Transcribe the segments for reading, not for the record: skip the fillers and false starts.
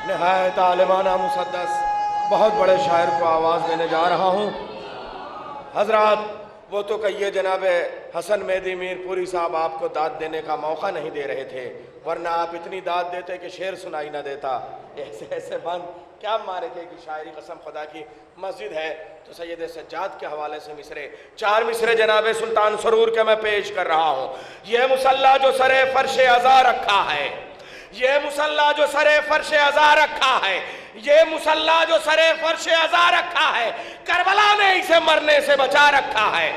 नहायत आलिमाना मुसद्दस बहुत बड़े शायर को आवाज़ देने जा रहा हूँ। हजरात, वो तो कहिए जनाब हसन मेहदी मीरपुरी साहब आपको दाद देने का मौका नहीं दे रहे थे, वरना आप इतनी दाद देते कि शेर सुनाई ना देता। ऐसे ऐसे बंद क्या मारे थे कि शायरी कसम खुदा की। मस्जिद है तो सैयद सज्जाद के हवाले से मिसरे, 4 मिसरे जनाब सुल्तान सरूर के मैं पेश कर रहा हूँ। यह मुसल्ला जो सरे फर्श अज़ा रखा है, ये मुसल्ला जो सरे फर्श अज़ा रखा है, ये मुसल्ला जो सरे फर्श अज़ा रखा है, करबला ने इसे मरने से बचा रखा है।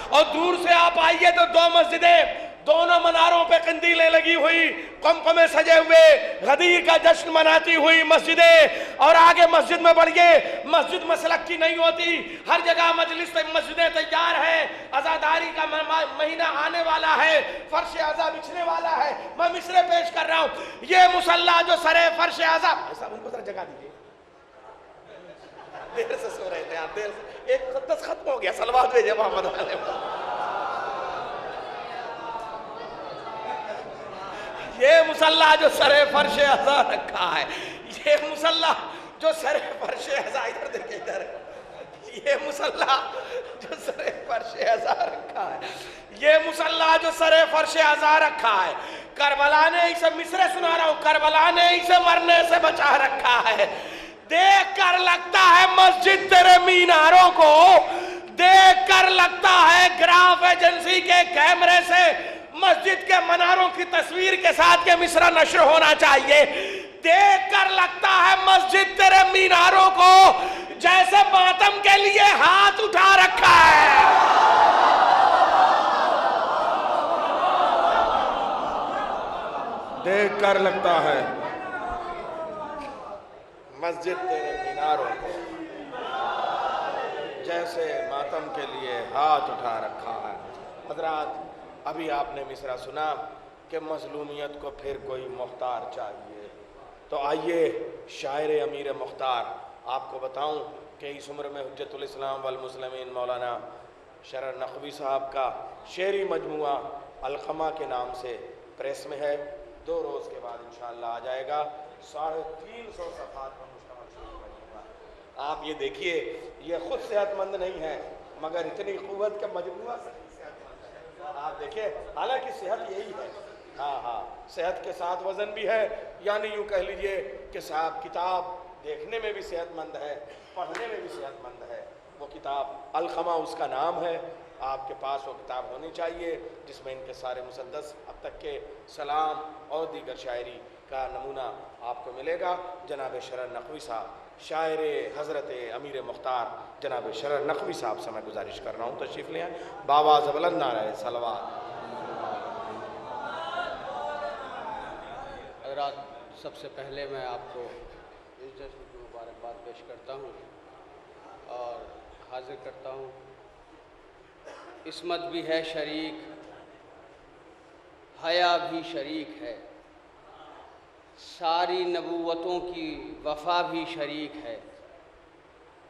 और दूर से आप आइए तो 2 मस्जिदें, दोनों मनारों पे कंदीलें लगी हुई, कमकमे सजे हुए, गदीर का जश्न मनाती हुई मस्जिदें। और आगे मस्जिद में बढ़िए, मस्जिद मसलक की नहीं होती, हर जगह मजलिस मस्जिदें तैयार हैं। अज़ादारी का महीना आने वाला है, फर्श अज़ा बिछने वाला है। मैं मिसरे पेश कर रहा हूँ। ये मुसल्ला जो सरे फर्श अज़ा, ऐसा उनको जरा जगह दीजिए, देर से सो रहे थे आप, देर से। एक मुक़द्दस खत्म हो गया, सलवात भेजे मोहम्मद वाले। ये मुसल्ला जो सरे फर्श अज़ा रखा है, ये मुसल्ला जो सरे फर्श अज़ा, इधर देखिए इधर, ये मुसल्ला जो सरे फर्श अज़ा रखा है, ये मुसल्ला जो सरे फर्श अज़ा रखा है, करबला ने इसे, मिसरे सुना रहा हूँ, करबला ने इसे मरने से बचा रखा है। देख कर लगता है मस्जिद तेरे मीनारों को, देख कर लगता है ग्राफ एजेंसी के कैमरे से मस्जिद के मनारों की तस्वीर के साथ ये मिसरा नश्र होना चाहिए। देख कर लगता है मस्जिद तेरे मीनारों को जैसे मातम के लिए हाथ उठा रखा है। देख कर लगता है मस्जिद तेरे मीनारों को जैसे मातम के लिए हाथ उठा रखा है। हजरात, अभी आपने मिसरा सुना कि मज़लूमियत को फिर कोई मुख्तार चाहिए, तो आइए शायर अमीर मुख्तार आपको बताऊं कि इस उम्र में हुज्जतुल इस्लाम वल मुस्लिमीन मौलाना शरर नक़वी साहब का शेरी मजमुआ अलक़मा के नाम से प्रेस में है। 2 रोज़ के बाद इंशाअल्लाह आ जाएगा। 350 सफ़हात पर मुश्तमिल शेरी मजमुआ। आप ये देखिए, ये खुद सेहतमंद नहीं है मगर इतनी क़ुव्वत का मजमुआ आप देखिए। हालांकि सेहत यही है, हाँ, सेहत के साथ वजन भी है, यानी यूँ कह लीजिए कि साहब किताब देखने में भी सेहतमंद है, पढ़ने में भी सेहतमंद है। वो किताब अलक़मा उसका नाम है। आपके पास वो किताब होनी चाहिए जिसमें इनके सारे मुसद्दस अब तक के सलाम और दीगर शायरी का नमूना आपको मिलेगा। जनाब शरर नक़वी साहब, शायर हज़रत अमीर मुख्तार जनाब शरर नक़वी साहब से मैं गुजारिश कर रहा हूँ तशरीफ़ ले आए। बावाज़ बुलंद नारे सलवात। हज़रात, सबसे पहले मैं आपको इस जश्न की मुबारकबाद पेश करता हूँ और हाजिर करता हूँ। इस्मत भी है शरीक, हया भी शरीक है, सारी नबूवतों की वफ़ा भी शरीक है।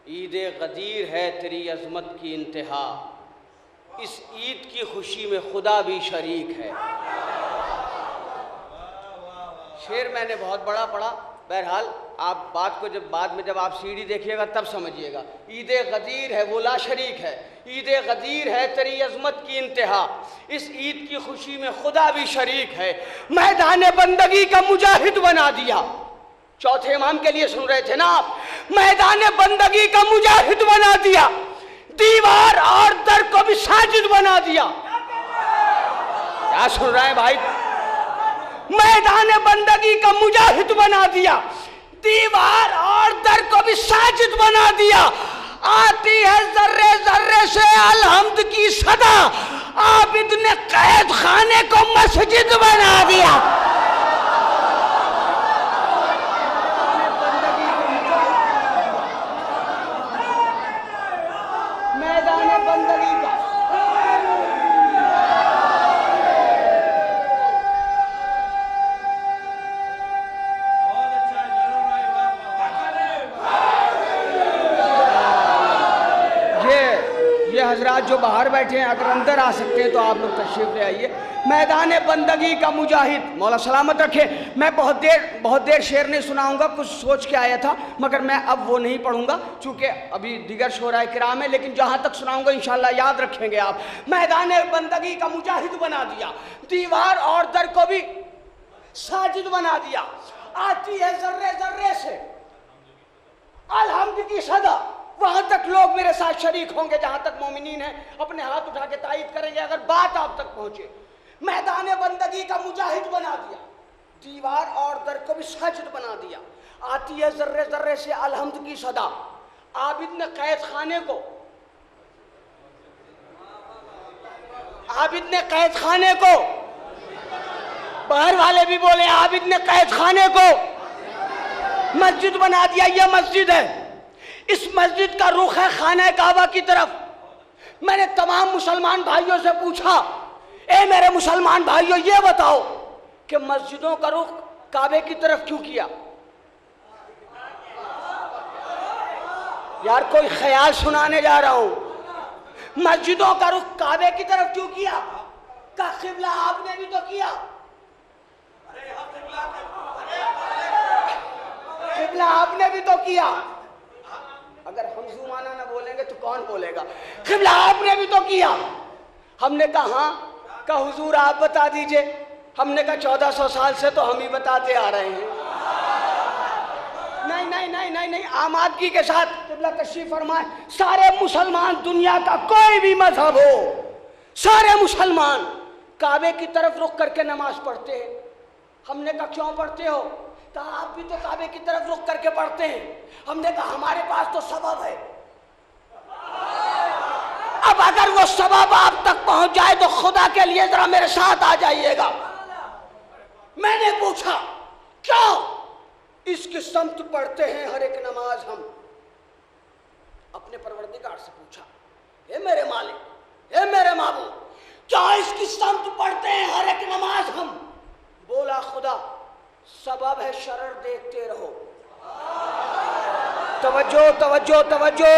ईद गदीर है तेरी अज़मत की इंतहा, इस ईद की खुशी में खुदा भी शरीक है। शेर मैंने बहुत बड़ा पढ़ा, बहरहाल आप बात को जब बाद में जब आप सीढ़ी देखिएगा तब समझिएगा। ईद गदीर है वो ला शरीक है, ईद गदीर है तेरी अज़मत की इंतहा, इस ईद की खुशी में खुदा भी शरीक है। मैदान बंदगी का मुजाहिद बना दिया। चौथे इमाम के लिए सुन रहे थे ना आप? मैदान बंदगी का मुजाहिद बना दिया, दीवार और दर को भी साजिद बना दिया। क्या सुन रहे हैं भाई? मैदान बंदगी का मुजाहिद बना दिया, दीवार और दर को भी साजिद बना दिया। आती है जर्रे जर्रे से अलहम्द की सदा, आबिद ने कैद खाने को मस्जिद बना दिया। मैदान बंदगी का हजरात जो बाहर बैठे हैं अगर अंदर आ सकते हैं तो आप लोग तशरीफ ले आइए। मैदान बंदगी का मुजाहिद, मौला सलामत रखे। मैं बहुत देर शेर नहीं सुनाऊंगा, कुछ सोच के आया था, मगर मैं अब वो नहीं पढ़ूंगा चूंकि अभी दिगर शोराए किराम है, लेकिन जहां तक सुनाऊंगा इंशाल्लाह याद रखेंगे आप। मैदान बंदगी का मुजाहिद बना दिया, दीवार और दर को भी साजिद बना दिया। आती है जर्रे जर्रे से अल्हम्द की सदा, वहां तक लोग मेरे साथ शरीक होंगे जहां तक मोमिनीन है, अपने हाथ उठा के तायद करेंगे अगर बात आप तक पहुंचे। मैदान बंदगी का मुजाहिद बना दिया, दीवार और दर को भी साजिद बना दिया। आती है जर्रे जर्रे से अल्हम्द की सदा, आबिद ने कैद खाने को बाहर वाले भी बोले, आबिद ने कैद खाने को मस्जिद बना दिया। यह मस्जिद है, इस मस्जिद का रुख है खाना काबा की तरफ। मैंने तमाम मुसलमान भाइयों से पूछा, ए मेरे मुसलमान भाइयों ये बताओ कि मस्जिदों का रुख काबे की तरफ क्यों किया? यार कोई ख्याल सुनाने जा रहा हूं। मस्जिदों का रुख काबे की तरफ क्यों किया? का क़िबला आपने भी तो किया, क़िबला आपने भी तो किया। अगर हम जुमाना ना बोलेंगे तो कौन बोलेगा? क़िबला आपने भी तो किया। हमने कहा हाँ, का हुजूर आप बता दीजिए। हमने कहा 1400 साल से तो हम ही बताते आ रहे हैं। नहीं नहीं नहीं नहीं नहीं, आमादगी के साथ क़िबला तशरीफ फरमाए। सारे मुसलमान, दुनिया का कोई भी मजहब हो, सारे मुसलमान काबे की तरफ रुख करके नमाज पढ़ते हैं। हमने कहा क्यों पढ़ते हो? कहा आप भी तो काबे की तरफ रुख करके पढ़ते हैं। हमने कहा हमारे पास तो सबब है। अब अगर वो सबब आप तक पहुंच जाए तो खुदा के लिए जरा मेरे साथ आ जाइएगा। मैंने पूछा क्यों इसकी समत पढ़ते हैं हर एक नमाज? हम अपने परवरदिगार से पूछा, हे मेरे मालिक, हे मेरे माबूद, क्या इसकी समत पढ़ते हैं हर एक नमाज हम? बोला खुदा सबब है, शरर देखते रहो। तवज्जो तवज्जो तवज्जो,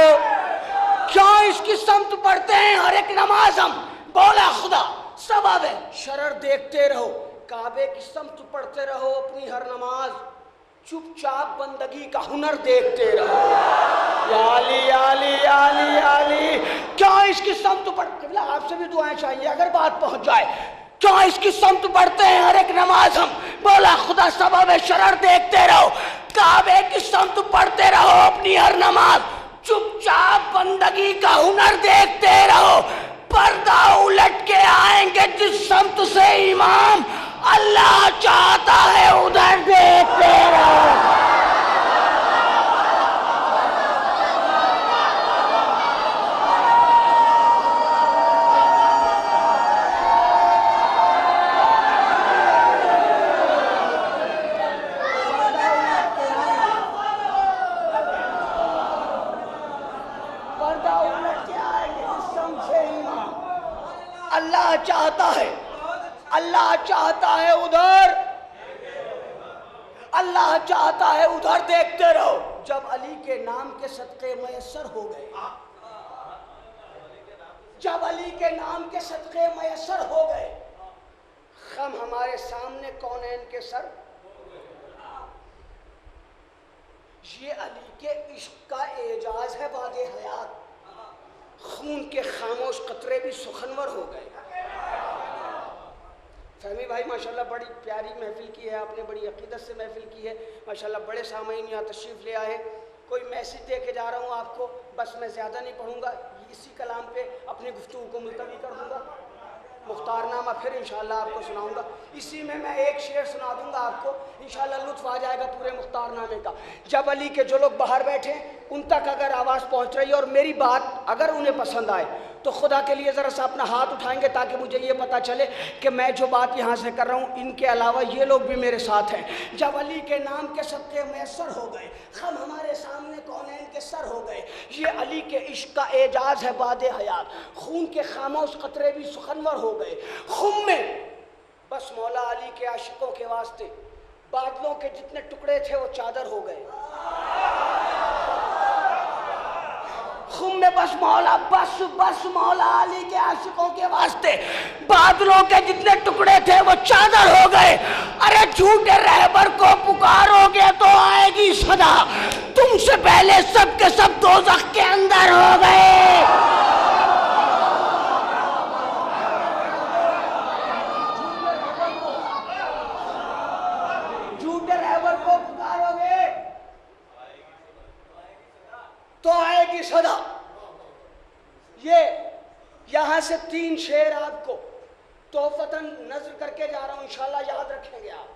क्यों इसकी समत पढ़ते हैं हर एक नमाज हम? बोला खुदा सबब है, शरर देखते रहो। काबे की समत पढ़ते रहो अपनी हर नमाज, चुपचाप बंदगी का हुनर देखते रहो। याली याली याली याली, क्यों इसकी समत पढ़ते? आपसे भी दुआएं चाहिए अगर बात पहुंच जाए। क्यों इसकी समत पढ़ते हैं हर एक नमाज हम? बोला खुदा सबब है, शरर देखते रहो। काबे की समत पढ़ते रहो अपनी हर नमाज, चुपचाप बंदगी का हुनर देखते रहो। पर्दा उलट के आएंगे जिस समत से इमाम, अल्लाह चाहता है उधर देखते रहो। अल्लाह चाहता है उधर, अल्लाह चाहता है उधर देखते रहो। जब अली के नाम के सदक़े मयस्सर हो गए, जब अली के नाम के सदक़े मयस्सर हो गए, हम हमारे सामने कौनैन के सर। ये अली के इश्क का एजाज है बादे हयात। खून के खामोश कतरे भी सुखनवर हो गए। फहमी भाई माशाल्लाह बड़ी प्यारी महफिल की है आपने, बड़ी अकीदत से महफिल की है माशाल्लाह। बड़े सामीन यहाँ तशरीफ़ ले आए। कोई मैसेज दे के जा रहा हूँ आपको, बस मैं ज़्यादा नहीं पढ़ूँगा, इसी कलाम पे अपनी गुफ्तगू को मुलतवी कर दूँगा। मुख्तारनामा फिर इंशाल्लाह आपको सुनाऊंगा। इसी में मैं एक शेर सुना दूंगा आपको, इंशाल्लाह लुत्फ आ जाएगा पूरे मुख्तारनामे का। जब अली के जो लोग बाहर बैठे उन तक अगर आवाज़ पहुंच रही है और मेरी बात अगर उन्हें पसंद आए तो खुदा के लिए ज़रा सा अपना हाथ उठाएंगे ताकि मुझे ये पता चले कि मैं जो बात यहाँ से कर रहा हूँ इनके अलावा ये लोग भी मेरे साथ हैं। जब अली के नाम के सदक़े मैसर हो गए, हम हमारे सामने कौनैन के सर हो गए। ये अली के इश्क का एजाज़ है बादे हयात। खून के खामोश कतरे भी सुखनवर हो गए। खुम में बस मौला अली के आशिकों के वास्ते बादलों के जितने टुकड़े थे वो चादर हो गए। खुम में बस मौला, बस बस मौला अली के आशिकों के वास्ते बादलों के जितने टुकड़े थे वो चादर हो गए। अरे झूठे रहबर को पुकारोगे तो आएगी सदा, तुमसे पहले सब के सब दोज़ख के अंदर हो गए। झूठे रहबर को पुकारोगे तो आएगी सदा। ये यहां से 3 शेर आपको तोहफतन नजर करके जा रहा हूं, इंशाल्लाह याद रखेंगे आप।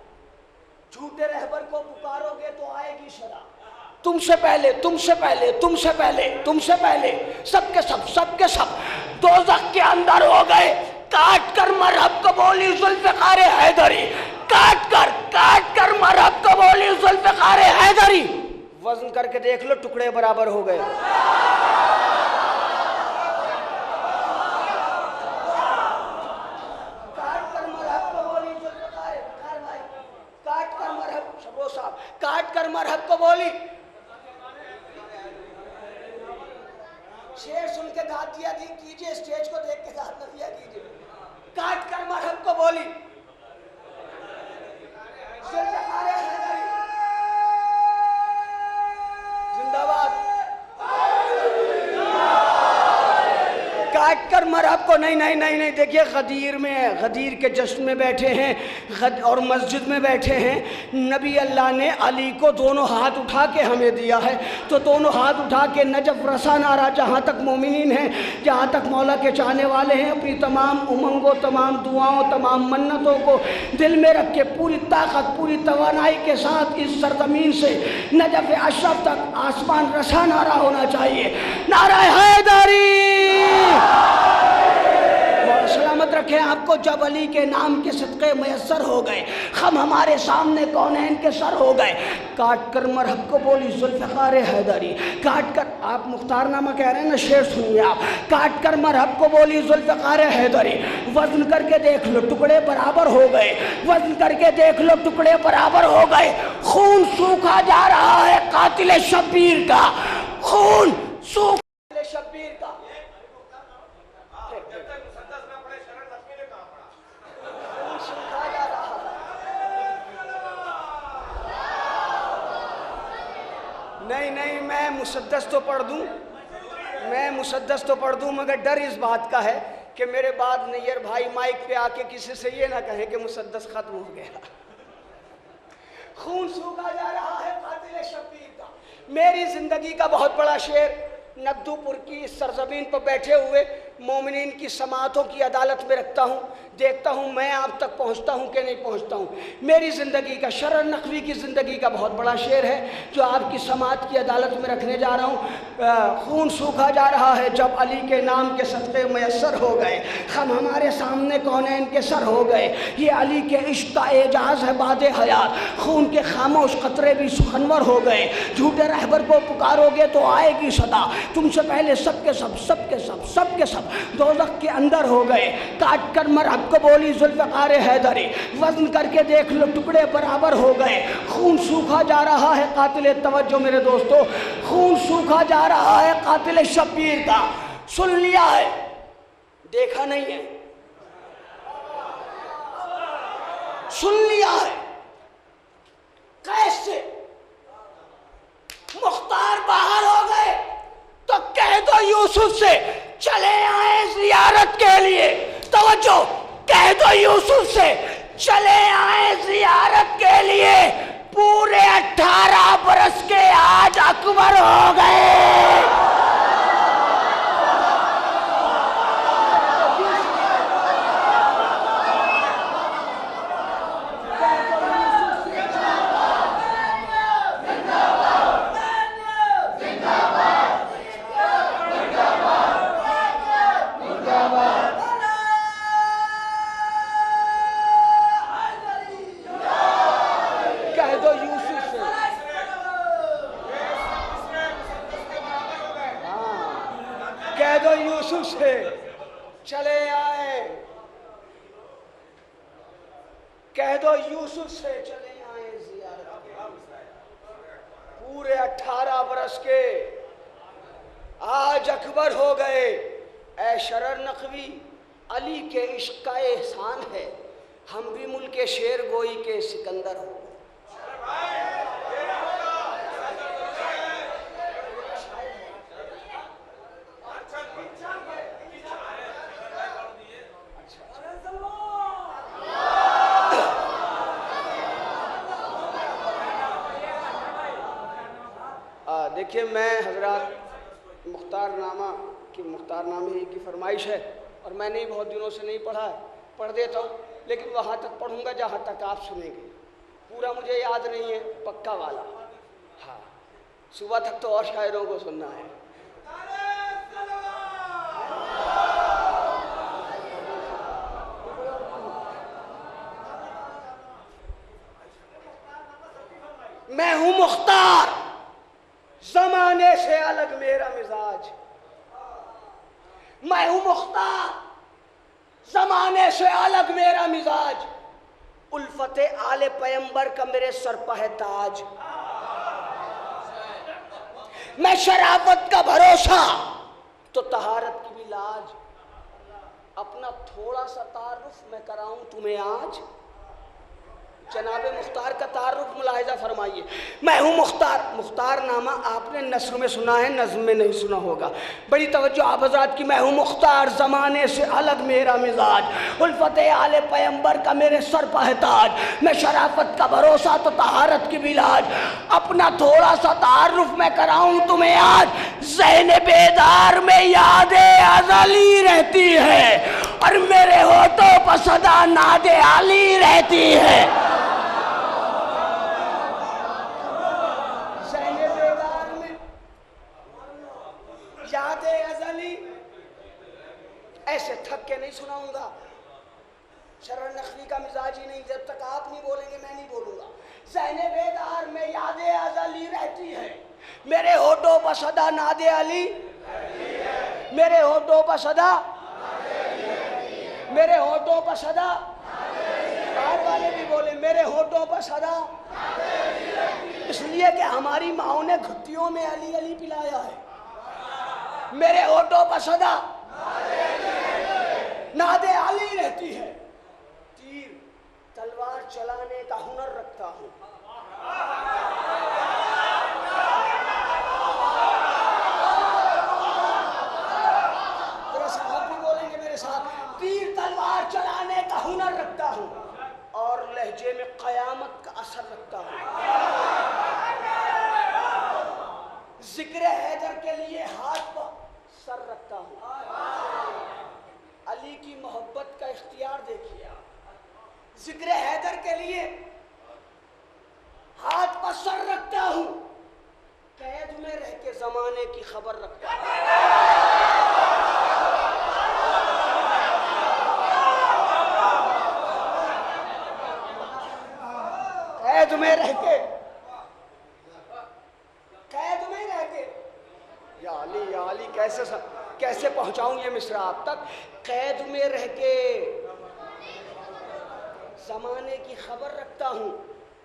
झूठे रहबर को पुकारोगे तो आएगी सदा, तुमसे पहले तुमसे पहले तुमसे पहले तुमसे पहले सबके सब दोज़ख के अंदर हो गए। काट कर मरहब को बोली जुल्फ़िकार हैदरी, काट कर मरहब को बोली जुल्फ़िकार हैदरी। वजन करके देख लो, टुकड़े बराबर हो गए। काट कर मरहब को बोली, शेर सुन के दाद दिया कीजिए, स्टेज को देख के दाद न दिया कीजिए। काट कर मरहब को बोली जिंदाबाद। काट कर मरहब को नहीं देखिए, गदीर में है, गदीर के जश्न में बैठे हैं और मस्जिद में बैठे हैं। नबी अल्लाह ने अली को दोनों हाथ उठा के हमें दिया है, तो दोनों हाथ उठा के नजफ रसा नारा जहाँ तक मोमिनीन हैं, जहाँ तक मौला के चाहने वाले हैं, अपनी तमाम उमंगों, तमाम दुआओं, तमाम मन्नतों को दिल में रख के पूरी ताकत, पूरी तवानाई के साथ इस सरजमीन से नजफ अशरफ तक आसमान रसा नारा होना चाहिए। नारा हैदरी। सलामत रखे आपको। जब अली के नाम के सदक़े मयसर हो गए, हम हमारे सामने कौनैन के सर हो गए। काट कर मरहब को बोली जुल्फ़िकार हैदरी, काट कर, आप मुख्तारनामा कह रहे हैं ना, शेर सुनिए आप। काट कर मरहब को बोली जुल्फ़िकार हैदरी, वज़न करके देख लो टुकड़े बराबर हो गए, वज़न करके देख लो टुकड़े बराबर हो गए। खून सूखा जा रहा है कातिल शब्बीर का, खून सूखा शब्बीर का। नहीं, मैं मुसद्दस तो पढ़ दूं, मगर डर इस बात का है कि मेरे बाद नैयर भाई माइक पे आके किसी से ये ना कहे कि मुसद्दस खत्म हो गया। खून सूखा जा रहा है कातिल शब्बीर का। मेरी जिंदगी का बहुत बड़ा शेर, नब्दूपुर की इस सरजमीन पर बैठे हुए मोमिनीन की समातों की अदालत में रखता हूँ, देखता हूँ मैं आप तक पहुँचता हूँ कि नहीं पहुँचता हूँ। मेरी ज़िंदगी का, शरर नकवी की ज़िंदगी का बहुत बड़ा शेर है जो आपकी समात की अदालत में रखने जा रहा हूँ। खून सूखा जा रहा है जब अली के नाम के सदक़े मयसर हो गए, हम हमारे सामने कौनैन के सर हो गए। ये अली के इश्क़ का एजाज़ है बादे हयात, खून के खामोश कतरे भी सुखनवर हो गए। झूठे रहबर को पुकारोगे तो आएगी सदा, तुमसे पहले सबके सब दोज़ख के अंदर हो गए। काट कर मरहब को बोली जुल्फ़िकार हैदरी, वज़न करके देख लो टुकड़े बराबर हो गए। खून सूखा जा रहा है कातिल, तवज्जो मेरे दोस्तों, खून सूखा जा रहा है कातिल शब्बीर का। सुन लिया है, देखा नहीं है, सुन लिया है। कैसे मुख्तार बाहर हो गए तो कह दो यूसुफ से चले आए जियारत के लिए। तवज्जो, कह दो यूसुफ से चले आए जियारत के लिए। पूरे 18 बरस के आज अकबर हो गए। यूसुफ से चले आए, कह दो यूसुफ से चले आए जियारत के। पूरे 18 बरस के आज अकबर हो गए, ऐ शरर नकवी, अली के इश्क का एहसान है, हम भी मुल्क शेर गोई के सिकंदर हो गए। देखिए, मैं हजरात मुख्तारनामे की फरमाइश है और मैंने ही बहुत दिनों से नहीं पढ़ा है, पढ़ देता हूँ, लेकिन वहाँ तक पढ़ूंगा जहाँ तक आप सुनेंगे। पूरा मुझे याद नहीं है, पक्का वाला। हाँ, सुबह तक तो और शायरों को सुनना है। मैं हूँ मुख्तार, जमाने से अलग मेरा मिजाज। मैं हूं मुख्तार, जमाने से अलग मेरा मिजाज। उल्फते आले पैगंबर का मेरे सर पर है ताज। मैं शराफत का भरोसा तो तहारत की भी लाज। अपना थोड़ा सा तारुफ मैं कराऊं तुम्हें आज। जनाबे मुख्तार का तारुफ मुलाहिजा फरमाइए। मैं हूँ मुख्तार। मुख्तार नामा आपने नस्र में सुना है, नज़्म में नहीं सुना होगा। बड़ी तवज्जो आप हज़रात की। मैं हूँ मुख्तार, ज़माने से अलग मेरा मिजाज। उल्फते आले पैगंबर का मेरे सर पर है ताज। मैं शराफत का भरोसा तो तहारत की भी लाज। अपना थोड़ा सा तारुफ मैं कराऊँ तुम्हें आज। ज़हन बेदार में यादें अज़ली रहती है और मेरे होठों पर सदा नादे आली रहती है। यादें अज़ली ऐसे थक के नहीं सुनाऊंगा। शरर नकवी का मिजाज ही नहीं, जब तक आप नहीं बोलेंगे मैं नहीं बोलूंगा। ज़हने बेदार में यादें अज़ली रहती है, मेरे होठों पर सदा नादे अली, मेरे होठों पर सदा, मेरे होठों पर सदा, बाहर वाले भी बोले मेरे होठों पर सदा, इसलिए कि हमारी माओ ने घुट्टियों में अली अली पिलाया है। मेरे होठों पर सदा नादे अली रहती है। तीर तलवार चलाने का हुनर रखता हूँ। तेरे साहब भी बोलेंगे मेरे साथ। तीर तलवार चलाने का हुनर रखता हूँ और लहजे में कयामत का असर रखता हूँ। जिक्र हैदर के लिए हाथ पर सर रखता हूँ। अली की मोहब्बत का इख्तियार देखिए। जिक्र हैदर के लिए हाथ पर सर रखता हूँ, कैद में रह के जमाने की खबर रखता हूँ। कैद में रह के, कैद में रह के, या अली कैसे पहुंचाऊं ये मिसरा आप तक। कैद में रह के जमाने की खबर रखता हूं।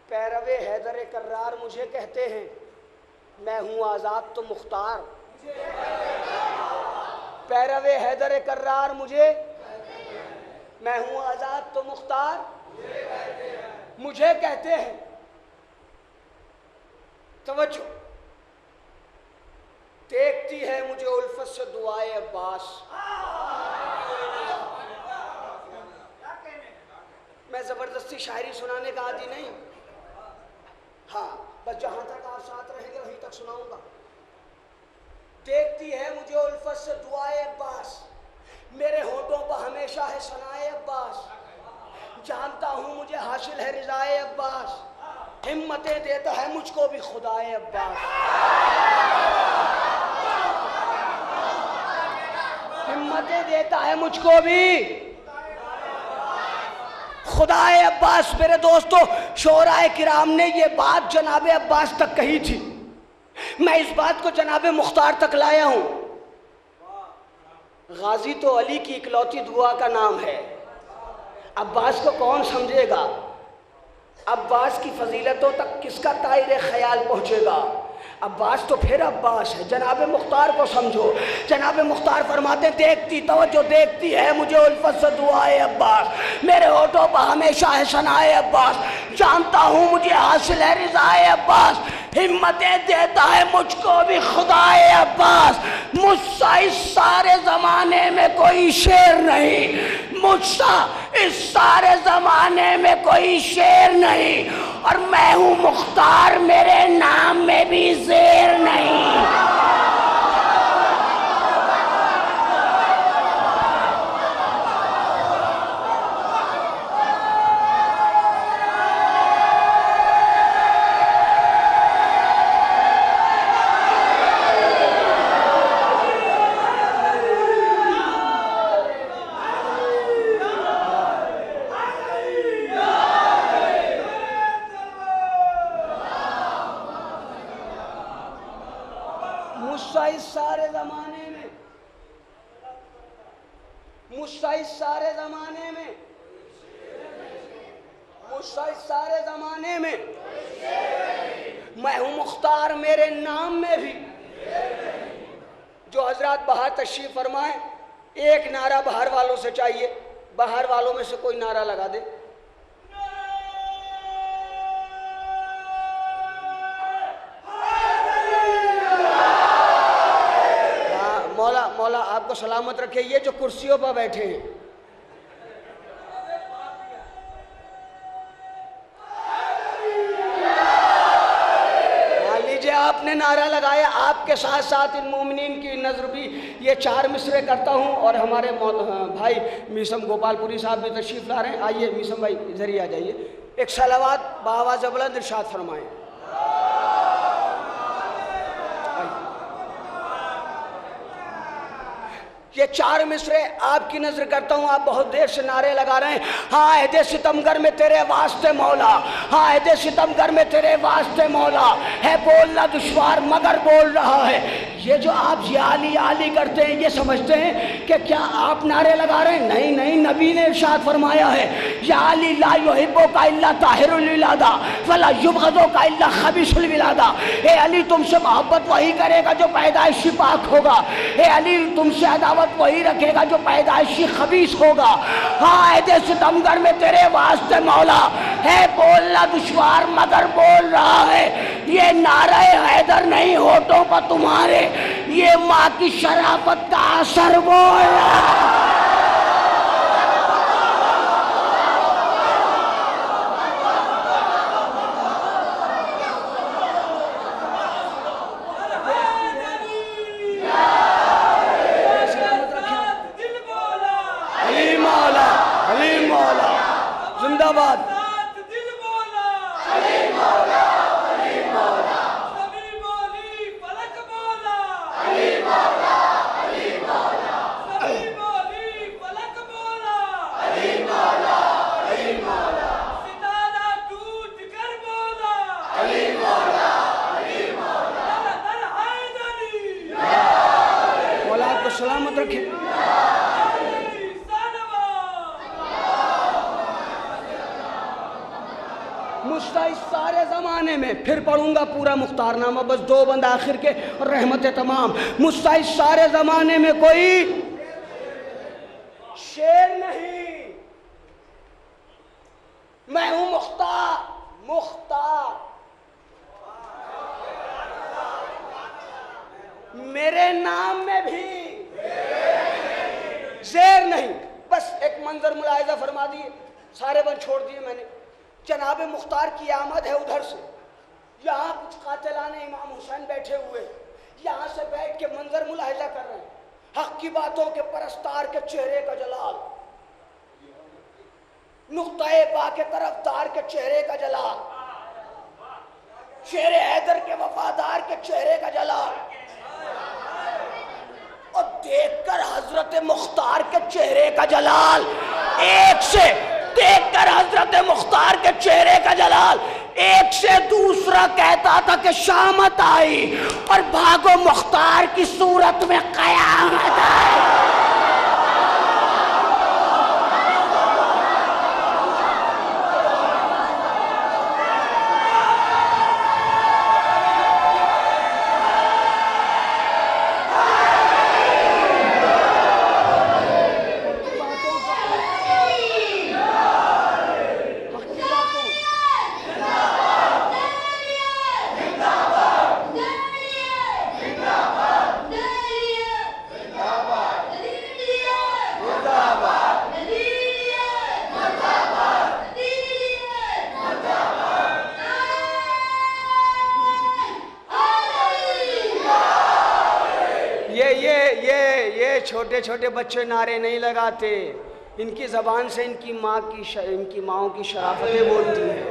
पैरवे हैदर कर्रार मुझे कहते हैं, मैं हूं आजाद तो मुख्तार। पैरवे हैदर कर्रार मुझे, मैं हूं आजाद तो मुख्तार मुझे कहते हैं। तवज्जो, देखती है मुझे उल्फत से दुआए अब्बास। मैं जबरदस्ती शायरी सुनाने का आदी नहीं। हाँ, बस जहां तक आप साथ रहेंगे वहीं तक सुनाऊंगा। देखती है मुझे उल्फत से दुआए अब्बास, मेरे होठों पर हमेशा है सनाए अब्बास। जानता हूं मुझे हासिल है रिजाए अब्बास, हिम्मतें देता है मुझको भी खुदाए अब्बास। हिम्मतें देता है मुझको भी खुदाए अब्बास। मेरे दोस्तों, शोराए किराम ने ये बात जनाबे अब्बास तक कही थी। मैं इस बात को जनाबे मुख्तार तक लाया हूं। गाजी तो अली की इकलौती दुआ का नाम है। अब्बास को कौन समझेगा? अब्बास की फजीलतों तक किसका ताइर ख्याल पहुंचेगा? अब्बास तो फिर अब्बास है, जनाब मुख्तार को समझो। जनाब मुख्तार फरमाते देखती तवज्जो देखती है मुझे उल्फत से दुआए अब्बास, मेरे होठों पर हमेशा है सनाए अब्बास, जानता हूँ मुझे हासिल है रिज़ाए अब्बास, हिम्मतें देता है मुझको भी खुदाए अब्बास। मुझसा इस सारे ज़माने में कोई शेर नहीं, मुझसा इस सारे ज़माने में कोई शेर नहीं, और मैं हूँ मुख्तार मेरे नाम में भी ज़ेर नहीं। मुझसा इस सारे ज़माने में, मुझसा इस सारे ज़माने में, मुझसा इस सारे ज़माने में मैं हूँ मुख्तार मेरे नाम में भी। जो हजरात बाहर तशरीफ फरमाए, एक नारा बाहर वालों से चाहिए, बाहर वालों में से कोई नारा लगा दे। मौला आपको सलामत रखे। ये जो कुर्सियों पर बैठे हैं, मान लीजिए आपने नारा लगाया, आपके साथ साथ इन मोमिनीन की नजर भी ये 4 मिसरे करता हूं। और हमारे भाई मीसम गोपालपुरी साहब भी तशरीफ ला रहे हैं। आइए मीसम भाई इधर ही आ जाइए, एक सलावत बाआवाज़ बुलंद इरशाद फरमाएं। ये 4 मिसरे आपकी नजर करता हूँ, आप बहुत देर से नारे लगा रहे हैं। हाँ अहदे सितमगर में तेरे वास्ते मौला, हाँ अहदे सितमगर में तेरे वास्ते मौला, है बोलना दुश्वार मगर बोल रहा है। ये जो आप याली याली करते हैं, ये समझते हैं कि क्या आप नारे लगा रहे हैं? नहीं नहीं, नबी ने इरशाद फरमाया है, याली ला युहिब्बु का इल्ला ताहिरुल विलादा वला युबग़दु का इल्ला खबीसुल विलादा। ए अली तुमसे मोहब्बत वही करेगा जो पैदाइशी पाक होगा, ए अली तुमसे अदावत वही रखेगा जो पैदाइशी खबीस होगा। हाँ ऐसे सितमगर में तेरे वास्ते मौला, है बोलना दुश्वार मगर बोल रहा है। ये नारे हैदर नहीं होठों पर तुम्हारे, ये माँ की शराफत का असर बोल रहा है। जिंदाबाद। मौला आपको सलामत रखे। मुझसा इस सारे ज़माने में, फिर पढ़ूंगा पूरा मुख्तारनामा, बस 2 बंद आखिर के और रहमत तमाम। मुझसा इस सारे ज़माने में कोई शेर नहीं, मैं हूं मुख्तार। मुख्तार मेरे नाम में भी शेर नहीं। बस एक मंजर मुलाहिजा फरमा दिए, सारे बंद छोड़ दिए मैंने। जनाब मुख्तार की आमद है उधर से, यहाँ कुछ कातिलाने इमाम हुसैन बैठे हुए, यहाँ से बैठ के मंजर मुलाहिजा कर रहे हैं। हक की बातों के परस्तार के चेहरे का जलाल, नुक्ता-ए पा के तरफदार के चेहरे का जलाल, शेर हैदर के वफादार के चेहरे का जलाल, और देखकर हजरत मुख्तार के चेहरे का जलाल, एक से देखकर हजरत मुख्तार के चेहरे का जलाल, एक से दूसरा कहता था कि शामत आई, और भागो मुख्तार की सूरत में कयामत आई। छोटे छोटे बच्चे नारे नहीं लगाते, इनकी ज़बान से इनकी माँओं की शराफतें बोलती हैं।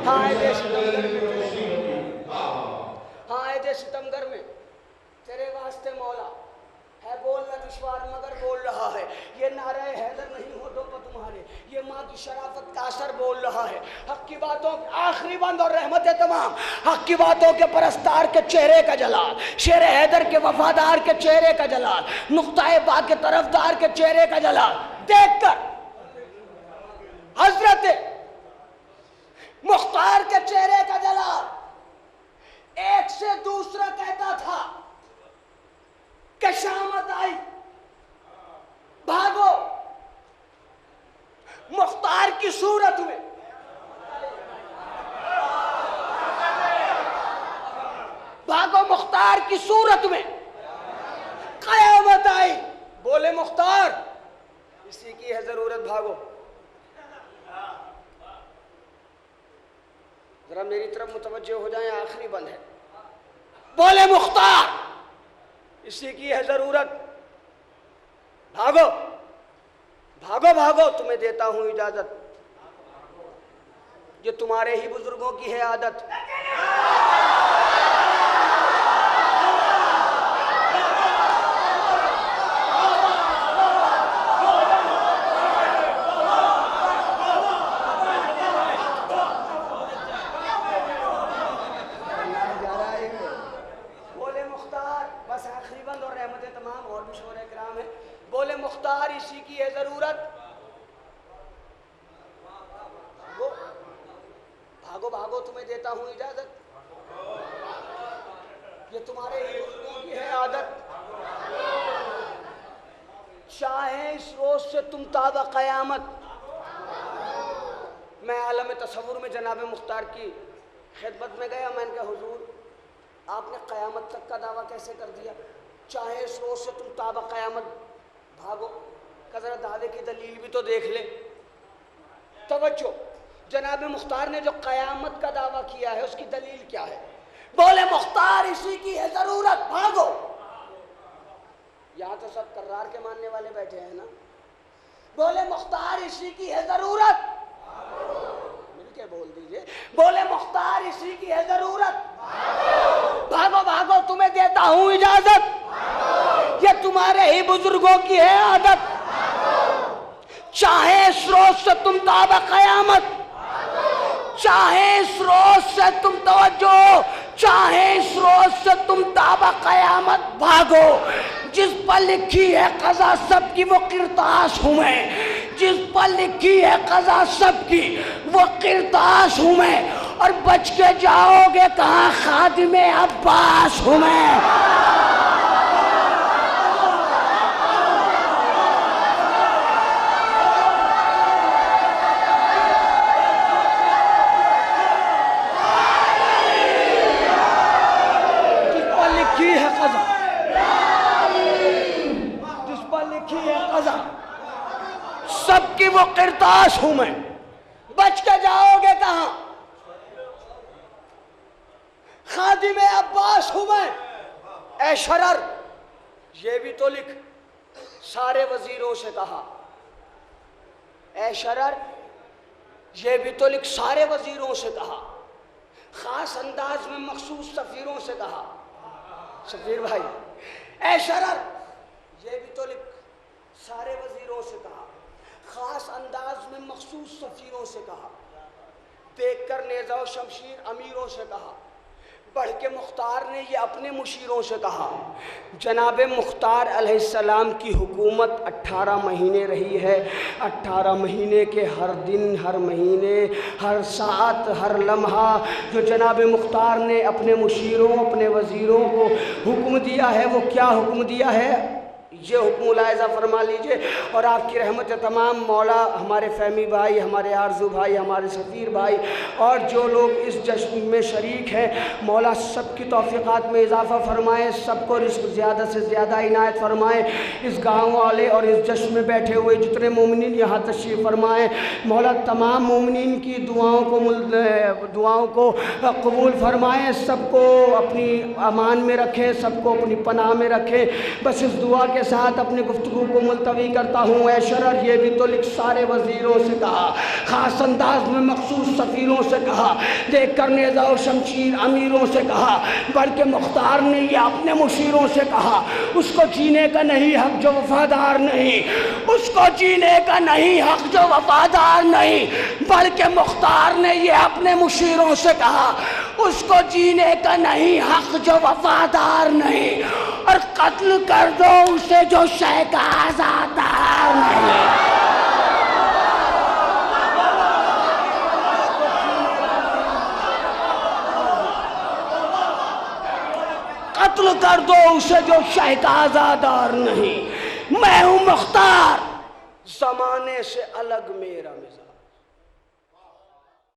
हाँ आए दे सितमगर में तेरे वास्ते मौला है, बोलना दुश्वार मगर बोल रहा है। ये नारे हैदर नहीं होठों पर तुम्हारे, ये माँ की शराफत का असर बोल रहा है। हक की बातों आखिरी बंद और रहमत तमाम, हक की बातों के परस्तार के चेहरे का जलाल, शेर हैदर के वफादार के चेहरे का जलाल, नुक्ताए बाग के तरफदार के चेहरे का जलाल देखकर हजरत मुख्तार के चेहरे का जलाल एक से दूसरा कहता था कि शामत आई, भागो मुख्तार की सूरत में। भागो मुख्तार की सूरत में, कयामत आई। बोले मुख्तार इसी की है जरूरत, भागो। जरा मेरी तरफ मुतवज्जो हो जाए, आखिरी बंद है। बोले मुख्तार इसी की है जरूरत, भागो भागो भागो, तुम्हें देता हूं इजाजत, ये तुम्हारे ही बुजुर्गों की है आदत। बोले मुख्तार इसी की है जरूरत, भागो भागो भागो, तुम्हें देता हूं इजाजत, ये तुम्हारे ही बुजुर्गों की है आदत। चाहे इस रोज से तुम ताबा कयामत। मैं आलम तसव्वुर में जनाब मुख्तार की खिदमत में गया, मैंने कहा हुजूर आपने कयामत तक का दावा कैसे कर दिया? चाहे इस रोज से तुम ताबा कयामत भागो, का जरा दावे की दलील भी तो देख ले। तवज्जो, जनाब मुख्तार ने जो कयामत का दावा किया है उसकी दलील क्या है? बोले मुख्तार इसी की है जरूरत, भागो। यहाँ तो सब कर्रार के मानने वाले बैठे हैं ना। बोले मुख्तार इसी की है जरूरत, मिलके बोल दीजिए। बोले मुख्तार इसी की है जरूरत, भागो भागो, तुम्हें देता हूं इजाजत, ये तुम्हारे ही बुजुर्गों की है आदत। चाहे इस रोज से तुम ताबा कयामत, चाहे इस रोज से तुम तवज्जो, चाहे इस रोज से तुम ताबा कयामत भागो। जिस पर लिखी है कज़ा सबकी वो किरतास हूँ मैं, जिस पर लिखी है कज़ा सबकी वो किरतास हूँ मैं, और बच के जाओगे कहाँ खादिमे अब्बास हूँ मैं। सबकी वो किरतास हूं मैं, बच के जाओगे कहां खादिमे अब्बास हूं मैं। ऐ शरर ये भी तो लिख, सारे वजीरों से कहा। ऐ शरर ये भी तो लिख, सारे वजीरों से कहा। खास अंदाज में मखसूस सफीरों से कहा। सफीर भाई ऐ शरर ये भी तो लिख, सारे वजीरों से कहा। खास अंदाज में मखसूस सफीरों से कहा। देखकर नेज़ा व शमशीर अमीरों से कहा। बढ़ के मुख्तार ने ये अपने मुशीरों से कहा। जनाब मुख्तार अलैहिस्सलाम की हुकूमत 18 महीने रही है। 18 महीने के हर दिन, हर महीने, हर सात, हर लम्हा जो जनाब मुख्तार ने अपने मुशीरों, अपने वज़ीरों को हुक्म दिया है, वो क्या हुक्म दिया है ये हुक्म मुलाहिज़ा फरमा लीजिए। और आपकी रहमत तमाम मौला हमारे फ़हमी भाई, हमारे आरजू भाई, हमारे सफ़ीर भाई और जो लोग इस जश्न में शरीक हैं, मौला सब की तौफ़ीक़ात में इजाफ़ा फ़रमाएँ, सबको रिज़्क़ ज़्यादा से ज़्यादा इनायत फ़रमाएँ। इस गाँव वाले और इस जश्न में बैठे हुए जितने मोमिनीन यहाँ तशरीफ़ फ़रमाएँ, मौला तमाम मोमिनीन की दुआओं को कबूल फ़रमाएँ, सबको अपनी अमान में रखें, सबको अपनी पनाह में रखें। बस इस दुआ के साथ अपनी गुफ्तगू को मुलतवी करता हूँ। ऐ शरर ये भी तो लिख सारे वज़ीरों से कहा, ख़ास अंदाज में मखसूस सफ़ीरों से कहा, देख कर नेज़ा और शमशीर अमीरों से कहा, बल्कि मुख्तार ने ये अपने मुशीरों से कहा, उसको जीने का नहीं हक जो वफादार नहीं, उसको जीने का नहीं हक जो वफादार नहीं, बल्कि मुख्तार ने ये अपने मुशीरों से कहा, उसको जीने का नहीं हक जो वफादार नहीं, और कत्ल कर दो उसे जो शय का आज़ादार नहीं। कत्ल कर दो उसे जो शह का आज़ादार नहीं। मैं हूं मुख्तार, ज़माने से अलग मेरा मिजाज।